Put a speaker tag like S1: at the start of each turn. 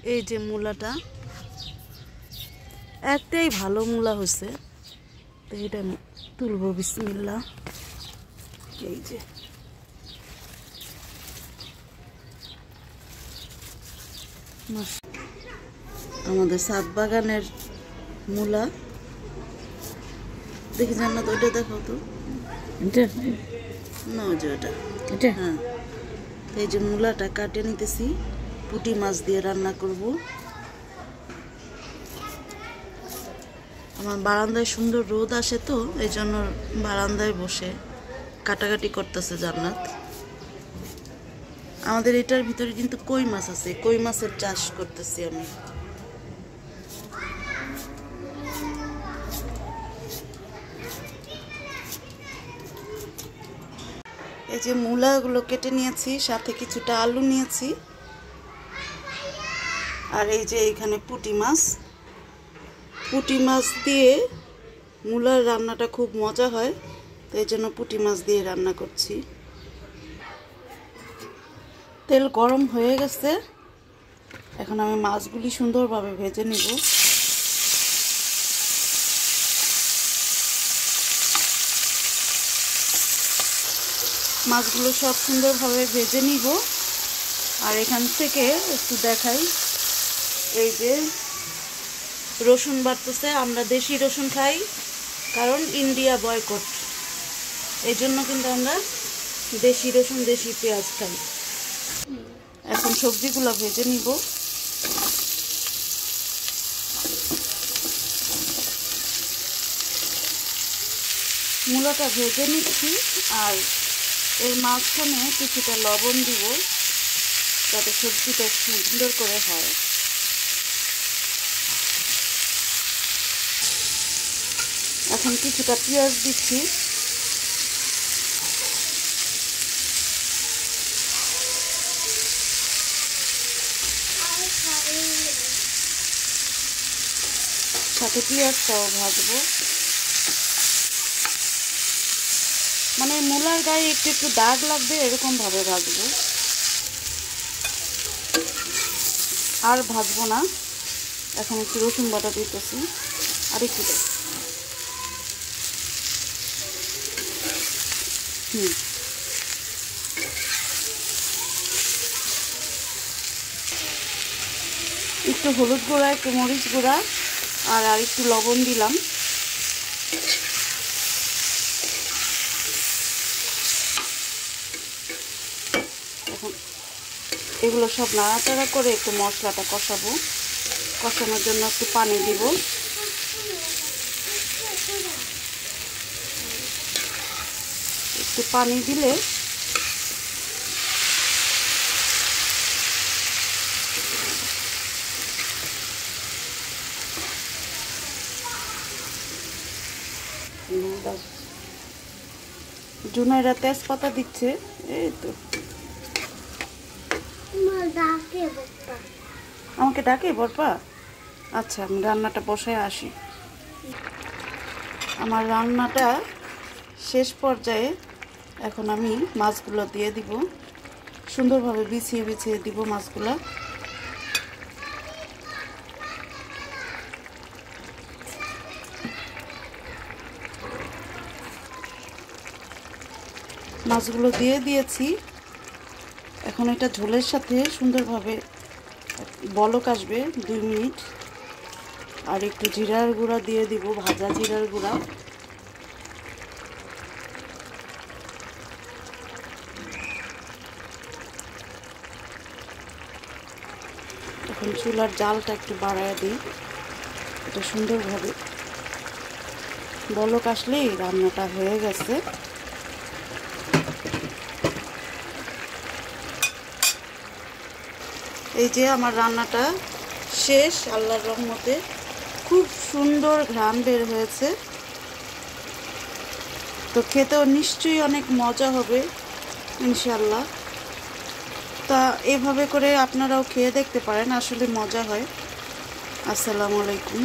S1: এই যে মূলাটা একটাই ভালো মূলা হয়েছে, তো এটা তুলবো। বিসমিল্লাহ। এই যে আমাদের ছাদ বাগানের মূলা। দেখি জান্নাত, ওইটা দেখো তো। না, ওই যে ওটা। হ্যাঁ, এই যে মূলাটা কাটে নিতেছি, পুঁটি মাছ দিয়ে রান্না করব। আমার বারান্দায় সুন্দর রোদ আসে, তো এই জন্য বারান্দায় বসে কাটাকাটি করতেছে জান্নাত। আমাদের এটার ভিতরে কিন্তু কই মাছ আছে, কই মাছের চাষ করতেছি আমি। এই যে মূলাগুলো কেটে নিয়েছি, সাথে কিছুটা আলু নিয়েছি, আর এই যে এখানে পুঁটি মাছ। পুঁটি মাছ দিয়ে মূলার রান্নাটা খুব মজা হয়, তো এই জন্য পুঁটি মাছ দিয়ে রান্না করছি। তেল গরম হয়ে গেছে, এখন আমি মাছগুলি সুন্দরভাবে ভেজে নিব। মাছগুলো সব সুন্দরভাবে ভেজে নিব। আর এখান থেকে একটু দেখাই, এই যে রসুন বাটতেছে। আমরা দেশি রসুন খাই, কারণ ইন্ডিয়া বয়কট, এই জন্য কিন্তু আমরা দেশি রসুন, দেশি পেঁয়াজ খাই। এখন সবজিগুলো ভেজে নিব। মূলাটা ভেজে নিচ্ছি, আর এর মাঝখানে কিছুটা লবণ দিব, যাতে সবজিটা সুন্দর করে হয়। এখন কিছুটা পেঁয়াজ দিচ্ছি। সাথে পেঁয়াজটাও ভাজবো। মানে মূলার গায়ে একটু একটু দাগ লাগবে, এরকম ভাবে ভাজবো। আর ভাজবো না। এখন একটু রসুন বাটা দিতেছি, আর একটু একটু হলুদ গুঁড়া, একটু মরিচ গুঁড়া, আর একটু লবণ দিলাম। এখন এগুলো সব নাড়াচাড়া করে একটু মশলাটা কষাবো। কষানোর জন্য একটু পানি দিব। একটু পানি দিলে জুনাইরা তেজপাতা দিচ্ছে। এই তো আমাকে ডাকে বরপা। আচ্ছা, আমি রান্নাটা বসায় আসি। আমার রান্নাটা শেষ পর্যায়ে। এখন আমি মাছগুলো দিয়ে দিব, সুন্দরভাবে বিছিয়ে বিছিয়ে দিব মাছগুলো। মাছগুলো দিয়ে দিয়েছি। এখন এটা ঝোলের সাথে সুন্দরভাবে বলক আসবে 2 মিনিট। আর একটু জিরার গুঁড়া দিয়ে দিব, ভাজা জিরার গুঁড়া। এখন চুলার জালটা একটু বাড়ায় দিই, এটা সুন্দরভাবে বলক আসলেই রান্নাটা হয়ে গেছে। এই যে আমার রান্নাটা শেষ আল্লাহর রহমতে। খুব সুন্দর ঘ্রাণ বের হয়েছে, তো খেতেও নিশ্চয়ই অনেক মজা হবে ইনশাআল্লাহ। তা এভাবে করে আপনারাও খেয়ে দেখতে পারেন, আসলে মজা হয়। আসসালামু আলাইকুম।